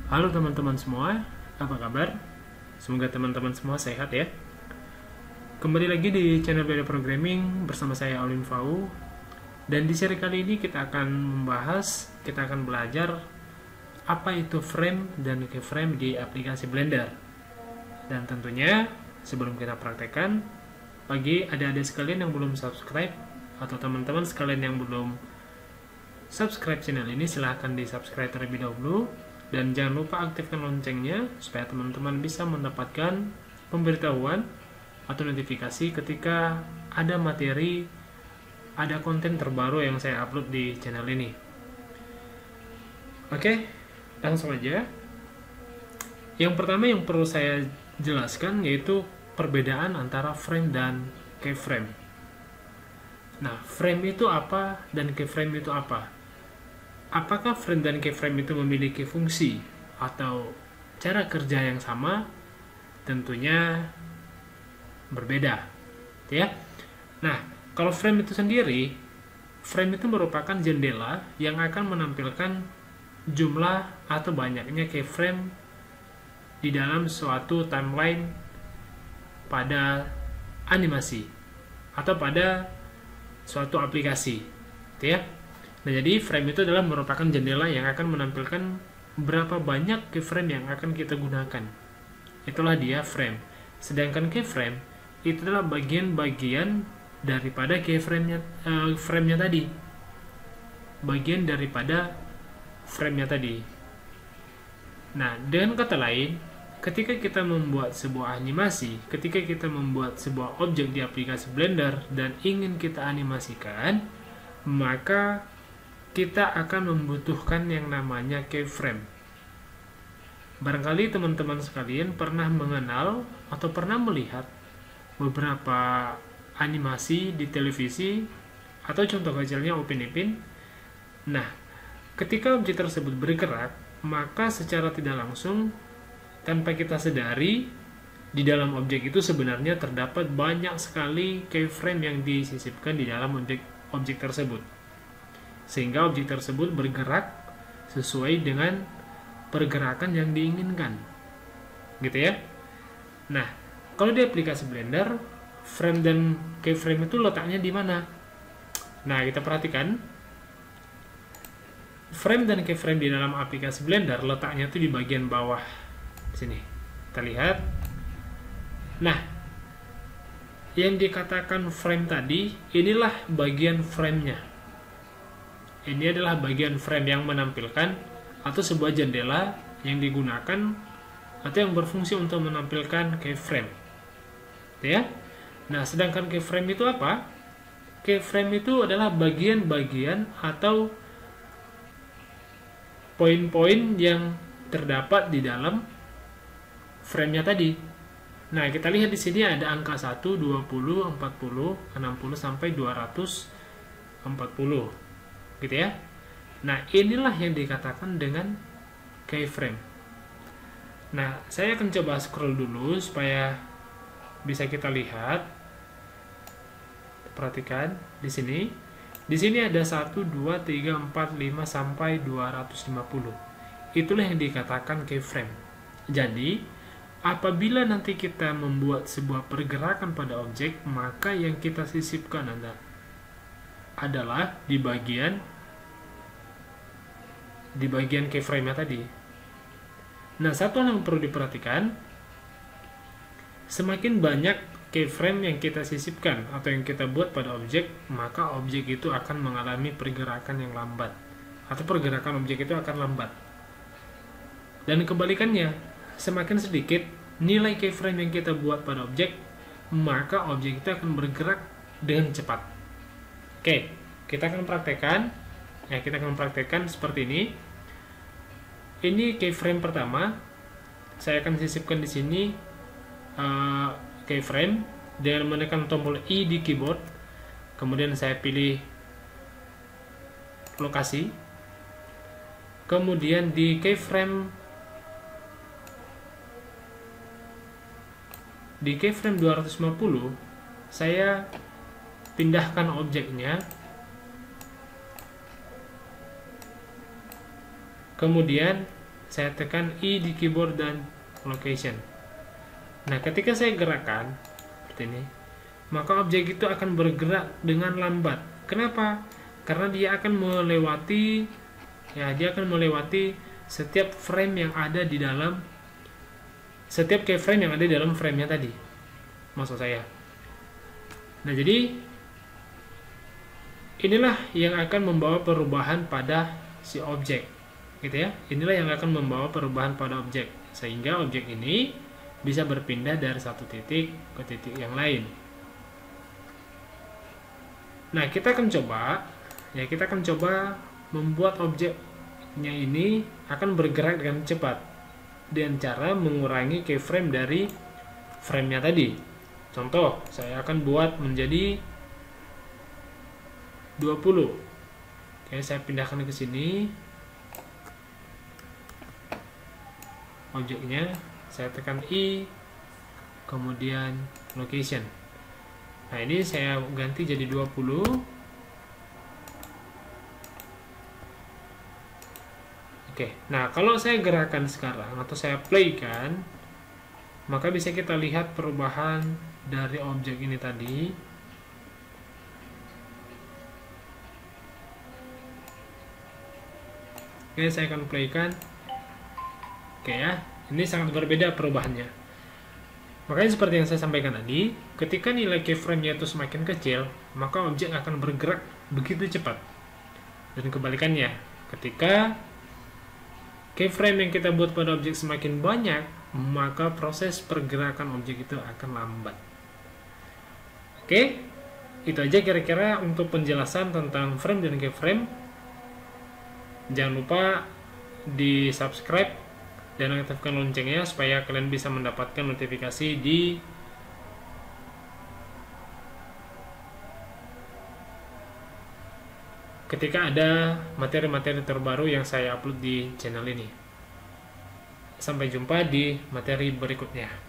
Halo teman-teman semua, apa kabar? Semoga teman-teman semua sehat ya. Kembali lagi di channel Beda Programming bersama saya Alvin Fau. Dan di seri kali ini kita akan belajar apa itu frame dan keyframe di aplikasi Blender. Dan tentunya sebelum kita praktekkan, bagi adik-adik sekalian yang belum subscribe atau teman-teman sekalian yang belum subscribe channel ini, silahkan di subscribe terlebih dahulu. Dan jangan lupa aktifkan loncengnya supaya teman-teman bisa mendapatkan pemberitahuan atau notifikasi ketika ada materi, ada konten terbaru yang saya upload di channel ini. Oke, langsung aja. Yang pertama yang perlu saya jelaskan yaitu perbedaan antara frame dan keyframe. Nah, frame itu apa dan keyframe itu apa? Apakah frame dan keyframe itu memiliki fungsi atau cara kerja yang sama? Tentunya berbeda, ya. Nah, kalau frame itu sendiri, frame itu merupakan jendela yang akan menampilkan jumlah atau banyaknya keyframe di dalam suatu timeline pada animasi atau pada suatu aplikasi, ya. Nah, jadi frame itu adalah merupakan jendela yang akan menampilkan berapa banyak keyframe yang akan kita gunakan. Itulah dia frame. Sedangkan keyframe itu adalah bagian-bagian daripada frame-nya tadi. Bagian daripada frame-nya tadi. Nah, dengan kata lain, ketika kita membuat sebuah animasi, ketika kita membuat sebuah objek di aplikasi Blender dan ingin kita animasikan, maka kita akan membutuhkan yang namanya keyframe. Barangkali teman-teman sekalian pernah mengenal atau pernah melihat beberapa animasi di televisi atau contoh kecilnya Upin Ipin. Nah, ketika objek tersebut bergerak, maka secara tidak langsung tanpa kita sadari di dalam objek itu sebenarnya terdapat banyak sekali keyframe yang disisipkan di dalam objek tersebut. Sehingga objek tersebut bergerak sesuai dengan pergerakan yang diinginkan, gitu ya. Nah, kalau di aplikasi Blender, frame dan keyframe itu letaknya di mana? Nah, kita perhatikan frame dan keyframe di dalam aplikasi Blender letaknya itu di bagian bawah sini. Kita lihat. Nah, yang dikatakan frame tadi, inilah bagian framenya. Ini adalah bagian frame yang menampilkan atau sebuah jendela yang digunakan atau yang berfungsi untuk menampilkan keyframe. Ya. Nah, sedangkan keyframe itu apa? Keyframe itu adalah bagian-bagian atau poin-poin yang terdapat di dalam frame-nya tadi. Nah, kita lihat di sini ada angka 1, 20, 40, 60 sampai 240. Gitu ya. Nah, inilah yang dikatakan dengan keyframe. Nah, saya akan coba scroll dulu supaya bisa kita lihat. Perhatikan di sini. Di sini ada 1, 2, 3, 4, 5 sampai 250. Itulah yang dikatakan keyframe. Jadi, apabila nanti kita membuat sebuah pergerakan pada objek, maka yang kita sisipkan adalah di bagian keyframe-nya tadi. Nah, satu hal yang perlu diperhatikan, semakin banyak keyframe yang kita sisipkan atau yang kita buat pada objek, maka objek itu akan mengalami pergerakan yang lambat atau pergerakan objek itu akan lambat. Dan kebalikannya, semakin sedikit nilai keyframe yang kita buat pada objek, maka objek itu akan bergerak dengan cepat. Oke, kita akan praktekkan. Ya, kita akan praktekkan seperti ini. Ini keyframe pertama. Saya akan sisipkan di sini keyframe dengan menekan tombol I di keyboard. Kemudian saya pilih lokasi. Kemudian di keyframe 250 saya pindahkan objeknya, kemudian saya tekan I di keyboard dan location. Nah, ketika saya gerakkan seperti ini, maka objek itu akan bergerak dengan lambat. Kenapa? Karena dia akan melewati setiap frame yang ada di dalam setiap keyframe yang ada di dalam frame-nya tadi. Maksud saya. Nah, jadi inilah yang akan membawa perubahan pada si objek, gitu ya. Inilah yang akan membawa perubahan pada objek, sehingga objek ini bisa berpindah dari satu titik ke titik yang lain. Nah, kita akan coba membuat objeknya ini akan bergerak dengan cepat dengan cara mengurangi keyframe dari frame-nya tadi. Contoh, saya akan buat menjadi 20. Oke, saya pindahkan ke sini. Objeknya, saya tekan I, kemudian location. Nah, ini saya ganti jadi 20. Oke, nah kalau saya gerakan sekarang atau saya play kan, maka bisa kita lihat perubahan dari objek ini tadi. Oke, saya akan playkan. Oke ya, ini sangat berbeda perubahannya. Makanya seperti yang saya sampaikan tadi, ketika nilai keyframe-nya itu semakin kecil, maka objek akan bergerak begitu cepat. Dan kebalikannya, ketika keyframe yang kita buat pada objek semakin banyak, maka proses pergerakan objek itu akan lambat. Oke, itu aja kira-kira untuk penjelasan tentang frame dan keyframe. Jangan lupa di subscribe dan aktifkan loncengnya supaya kalian bisa mendapatkan notifikasi di ketika ada materi-materi terbaru yang saya upload di channel ini. Sampai jumpa di materi berikutnya.